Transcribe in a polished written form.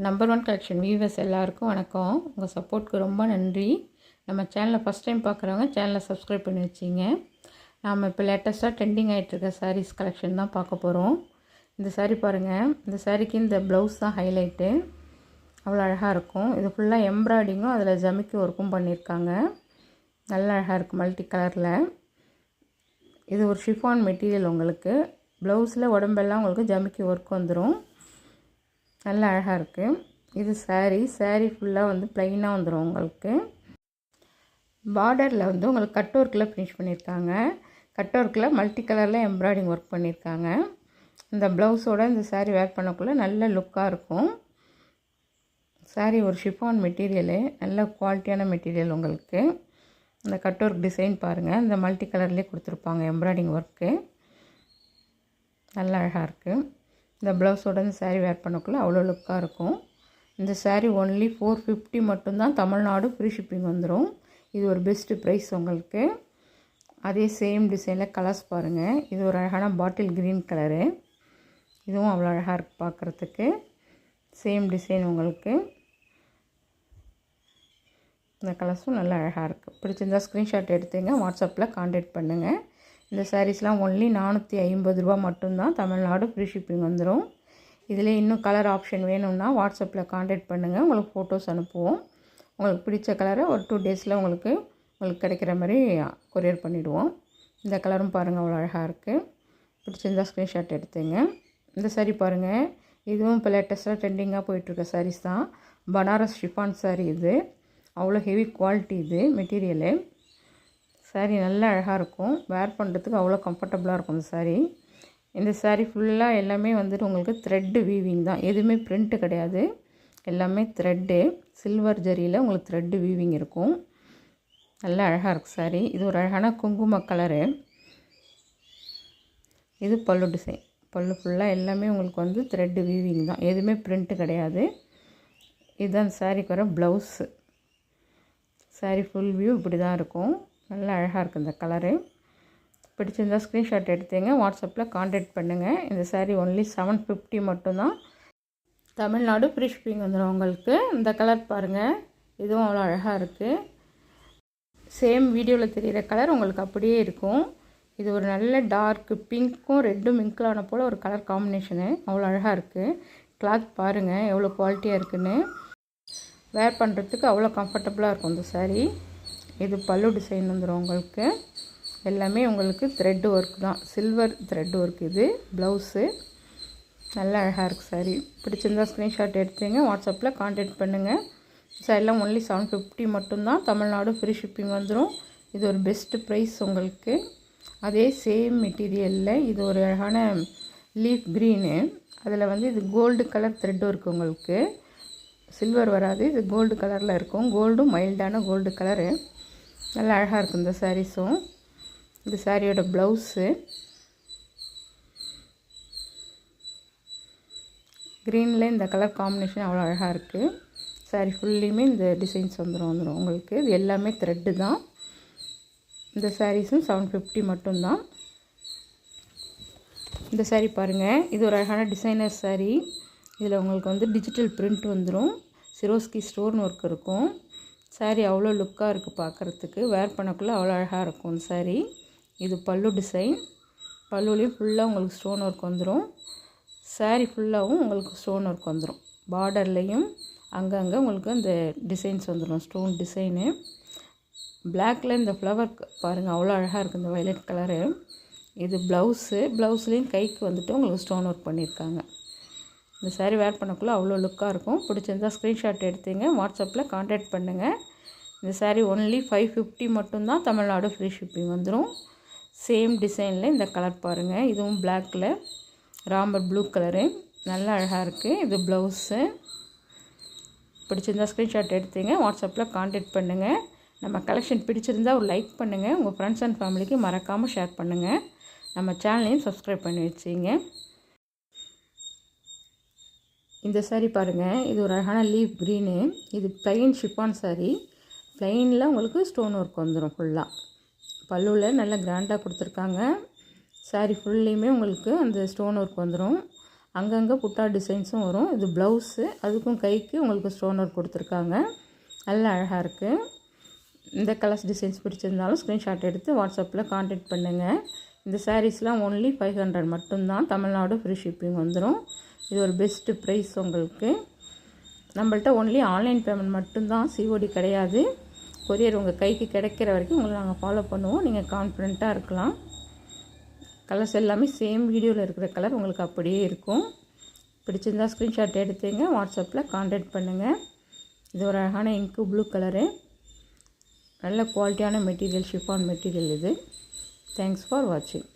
Number one collection viewers எல்லாருக்கும் வணக்கம். உங்கள் சப்போர்ட்க்கு ரொம்ப நன்றி. நம்ம சேனலை ஃபஸ்ட் டைம் பார்க்குறவங்க சேனலை சப்ஸ்கிரைப் பண்ணி வச்சிங்க. நாம் இப்போ லேட்டஸ்ட்டாக ட்ரெண்டிங் ஆகிட்டுருக்க சாரீஸ் கலெக்ஷன் தான் பார்க்க போகிறோம். இந்த சாரீ பாருங்கள். இந்த சாரீக்கு இந்த ப்ளவுஸ் தான் ஹைலைட்டு. அவ்வளோ அழகாக இருக்கும். இது ஃபுல்லாக எம்ப்ராய்டிங்கும் அதில் ஜமிக்கி ஒர்க்கும் பண்ணியிருக்காங்க. நல்லா அழகாக இருக்குது மல்டி கலரில். இது ஒரு ஷிஃபான் மெட்டீரியல். உங்களுக்கு ப்ளவுஸில் உடம்பெல்லாம் உங்களுக்கு ஜமிக்கி ஒர்க் வந்துடும். நல்லா அழகாக இருக்குது. இது சாரீ ஃபுல்லாக வந்து ப்ளைனாக வந்துடும். உங்களுக்கு பார்டரில் வந்து உங்களுக்கு கட் ஒர்க்கில் ஃபினிஷ் பண்ணியிருக்காங்க. கட் ஒர்க்கில் மல்டி கலரில் எம்ப்ராய்டிங் ஒர்க் பண்ணியிருக்காங்க. இந்த ப்ளவுஸோட இந்த சாரீ வேர் பண்ணக்குள்ளே நல்ல லுக்காக இருக்கும். சாரீ ஒரு ஷிஃபான் மெட்டீரியலு, நல்ல குவாலிட்டியான மெட்டீரியல். உங்களுக்கு இந்த கட் ஒர்க் டிசைன் பாருங்கள். இந்த மல்டி கலர்லேயே கொடுத்துருப்பாங்க எம்ப்ராய்டிங் ஒர்க்கு. நல்லா அழகாக இருக்குது. இந்த ப்ளவுஸோட இந்த சாரீ வேர் பண்ணக்குள்ளே அவ்வளோ லுக்காக இருக்கும். இந்த சாரீ ஒன்லி 450 மட்டும்தான். தமிழ்நாடு ஃப்ரீ ஷிப்பிங் வந்துடும். இது ஒரு பெஸ்ட்டு ப்ரைஸ் உங்களுக்கு. அதே சேம் டிசைனில் கலர்ஸ் பாருங்கள். இது ஒரு அழகான பாட்டில் க்ரீன் கலரு. இதுவும் அவ்வளோ அழகாக இருக்குது பார்க்குறதுக்கு. சேம் டிசைன் உங்களுக்கு. இந்த கலர்ஸும் நல்லா அழகாக இருக்குது. பிடிச்சிருந்தால் ஸ்க்ரீன்ஷாட் எடுத்துங்க, வாட்ஸ்அப்பில் கான்டாக்ட் பண்ணுங்கள். இந்த சாரீஸ்லாம் ஒன்லி 450 ரூபா மட்டும்தான். தமிழ்நாடு ஃப்ரீ ஷிப்பிங் வந்துடும். இதில் இன்னும் கலர் ஆப்ஷன் வேணும்னா வாட்ஸ்அப்பில் கான்டாக்ட் பண்ணுங்கள். உங்களுக்கு ஃபோட்டோஸ் அனுப்புவோம். உங்களுக்கு பிடிச்ச கலரை ஒரு 2 டேஸில் உங்களுக்கு கிடைக்கிற மாதிரி கொரியர் பண்ணிவிடுவோம். இந்த கலரும் பாருங்கள், அவ்வளோ அழகாக இருக்குது. பிடிச்சிருந்தால் ஸ்க்ரீன்ஷாட் எடுத்துங்க. இந்த சாரீ பாருங்கள். இதுவும் இப்போ லேட்டஸ்ட்டாக ட்ரெண்டிங்காக போயிட்டுருக்க சாரீஸ் தான். பனாரஸ் ஷிஃபான் சாரீ. இது அவ்வளோ ஹெவி குவாலிட்டி. இது மெட்டீரியலு. சாரீ நல்லா அழகாக இருக்கும். வேர் பண்ணுறதுக்கு அவ்வளோ கம்ஃபர்டபுளாக இருக்கும் இந்த சாரீ. இந்த சாரீ ஃபுல்லாக எல்லாமே வந்துட்டு உங்களுக்கு த்ரெட்டு வீவிங் தான். எதுவுமே பிரிண்ட்டு கிடையாது. எல்லாமே த்ரெட்டு. சில்வர் ஜரியில் உங்களுக்கு த்ரெட்டு வீவிங் இருக்கும். நல்லா அழகாக இருக்குது சாரீ. இது ஒரு அழகான குங்கும கலரு. இது பல்லு டிசைன். பல்லு ஃபுல்லாக எல்லாமே உங்களுக்கு வந்து த்ரெட்டு வீவிங் தான். எதுவுமே பிரிண்ட்டு கிடையாது. இதுதான் சாரீக்கு வர ப்ளவுஸு. சாரீ ஃபுல் வியூ இப்படி தான் இருக்கும். நல்லா அழகாக இருக்குது இந்த கலரு. பிடிச்சிருந்தால் ஸ்க்ரீன்ஷாட் எடுத்துங்க, வாட்ஸ்அப்பில் கான்டாக்ட் பண்ணுங்கள். இந்த சாரீ ஒன்லி 750 மட்டும்தான். தமிழ்நாடு ஃப்ரீ ஷிப்பிங் வந்துடும் உங்களுக்கு. இந்த கலர் பாருங்கள். இதுவும் அவ்வளோ அழகாக இருக்குது. சேம் வீடியோவில் தெரிகிற கலர் உங்களுக்கு அப்படியே இருக்கும். இது ஒரு நல்ல டார்க்கு பிங்க்கும் ரெட்டும் மிங்கிளான போல் ஒரு கலர் காம்பினேஷனு. அவ்வளோ அழகாக இருக்குது. கிளாத் பாருங்கள் எவ்வளோ குவாலிட்டியாக இருக்குதுன்னு. வேர் பண்ணுறதுக்கு அவ்வளோ கம்ஃபர்டபுளாக இருக்கும் இந்த சாரீ. இது பல்லு டிசைன் வந்துடும் உங்களுக்கு. எல்லாமே உங்களுக்கு த்ரெட் ஒர்க் தான். Silver thread work. இது ப்ளவுஸு. நல்லா அழகாக இருக்குது சாரீ. பிடிச்சிருந்தால் ஸ்க்ரீன்ஷாட் எடுத்துங்க, வாட்ஸ்அப்பில் கான்டாக்ட் பண்ணுங்கள். சாரிலாம் ஒன்லி 750 மட்டும்தான். தமிழ்நாடு ஃப்ரீ ஷிப்பிங் வந்துடும். இது ஒரு பெஸ்ட்டு ப்ரைஸ் உங்களுக்கு. அதே சேம் மெட்டீரியலில் இது ஒரு அழகான லீஃப் க்ரீனு. அதில் வந்து இது கோல்டு கலர் த்ரெட் ஒர்க். உங்களுக்கு சில்வர் வராது. இது கோல்டு கலரில் இருக்கும். கோல்டும் மைல்டான கோல்டு கலரு. நல்லா அழகாக இருக்கும் இந்த சாரீஸும். இந்த சாரியோட ப்ளவுஸு க்ரீனில் இந்த கலர் காம்பினேஷன் அவ்வளோ அழகாக இருக்குது. சாரீ ஃபுல்லையுமே இந்த டிசைன்ஸ் வந்துடும் உங்களுக்கு. இது எல்லாமே த்ரெட்டு தான். இந்த சாரீஸும் 750 மட்டும்தான். இந்த சாரீ பாருங்கள். இது ஒரு அழகான டிசைனர் சாரீ. இதில் உங்களுக்கு வந்து டிஜிட்டல் பிரிண்ட் வந்துடும். சிரோஸ்கி ஸ்டோன் ஒர்க் இருக்கும். சாரீ அவ்வளோ லுக்காக இருக்குது பார்க்குறதுக்கு. வேர் பண்ணக்குள்ளே அவ்வளோ அழகாக இருக்கும் இந்த சாரீ. இது பல்லு டிசைன். பல்லுலேயும் ஃபுல்லாக உங்களுக்கு ஸ்டோன் ஒர்க் வந்துடும். சாரீ ஃபுல்லாகவும் உங்களுக்கு ஸ்டோன் ஒர்க் வந்துடும். பார்டர்லேயும் அங்கங்கே உங்களுக்கு அந்த டிசைன்ஸ் வந்துடும், ஸ்டோன் டிசைனு. பிளாக்கில் இந்த ஃப்ளவர் பாருங்கள், அவ்வளோ அழகாக இருக்குது இந்த வயலட் கலரு. இது ப்ளவுஸு. ப்ளவுஸ்லேயும் கைக்கு வந்துட்டு உங்களுக்கு ஸ்டோன் ஒர்க் பண்ணியிருக்காங்க. இந்த சாரீ வேர் பண்ணக்குள்ளே அவ்வளோ லுக்காக இருக்கும். பிடிச்சிருந்தால் ஸ்க்ரீன்ஷாட் எடுத்துங்க, வாட்ஸ்அப்பில் கான்டாக்ட் பண்ணுங்கள். இந்த சாரீ ஒன்லி 550 மட்டும்தான். தமிழ்நாடு ஃப்ரீ ஷிப்பிங் வந்துடும். சேம் டிசைனில் இந்த கலர் பாருங்கள். இதுவும் பிளாக்கில் ராம்பர் ப்ளூ கலரு. நல்லா அழகாக இருக்குது. இது ப்ளவுஸு. பிடிச்சிருந்தால் ஸ்க்ரீன்ஷாட் எடுத்துங்க, வாட்ஸ்அப்பில் கான்டாக்ட் பண்ணுங்கள். நம்ம கலெக்ஷன் பிடிச்சிருந்தால் ஒரு லைக் பண்ணுங்கள். உங்கள் ஃப்ரெண்ட்ஸ் அண்ட் ஃபேமிலிக்கு மறக்காமல் ஷேர் பண்ணுங்கள். நம்ம சேனலையும் சப்ஸ்கிரைப் பண்ணி வச்சுங்க. இந்த சாரீ பாருங்கள். இது ஒரு அழகான லீஃப் க்ரீனு. இது ப்ளைன் ஷிஃபான் சாரீ. ப்ளைனில் உங்களுக்கு ஸ்டோன் ஒர்க் வந்துடும் ஃபுல்லாக. பல்லுவில் நல்லா கிராண்டாக கொடுத்துருக்காங்க. சாரீ ஃபுல்லையுமே உங்களுக்கு அந்த ஸ்டோன் ஒர்க் வந்துடும். அங்கங்கே புட்டா டிசைன்ஸும் வரும். இது ப்ளவுஸு, அதுக்கும் கைக்கு உங்களுக்கு ஸ்டோன் ஒர்க் கொடுத்துருக்காங்க. நல்ல அழகாக இருக்குது. இந்த கலர்ஸ் டிசைன்ஸ் பிடிச்சிருந்தாலும் ஸ்க்ரீன்ஷாட் எடுத்து வாட்ஸ்அப்பில் கான்டாக்ட் பண்ணுங்கள். இந்த சாரீஸ்லாம் ஒன்லி 500 மட்டும்தான். தமிழ்நாடு ஃப்ரீ ஷிப்பிங் வந்துடும். இது ஒரு பெஸ்ட்டு ப்ரைஸ் உங்களுக்கு. நம்மள்ட்ட ஒன்லி ஆன்லைன் பேமெண்ட் மட்டும்தான், சிஓடி கிடையாது. கொரியர் உங்கள் கைக்கு கிடைக்கிற வரைக்கும் உங்களை நாங்கள் ஃபாலோ பண்ணுவோம். நீங்கள் கான்ஃபிடெண்ட்டாக இருக்கலாம். கலர்ஸ் எல்லாமே சேம் வீடியோவில் இருக்கிற கலர் உங்களுக்கு அப்படியே இருக்கும். பிடிச்சிருந்தால் ஸ்க்ரீன்ஷாட் எடுத்துங்க, வாட்ஸ்அப்பில் கான்டாக்ட் பண்ணுங்கள். இது ஒரு அழகான இங்கு ப்ளூ கலரு, நல்ல குவாலிட்டியான மெட்டீரியல், ஷிஃபான் மெட்டீரியல் இது. தேங்க்ஸ் ஃபார் வாட்சிங்.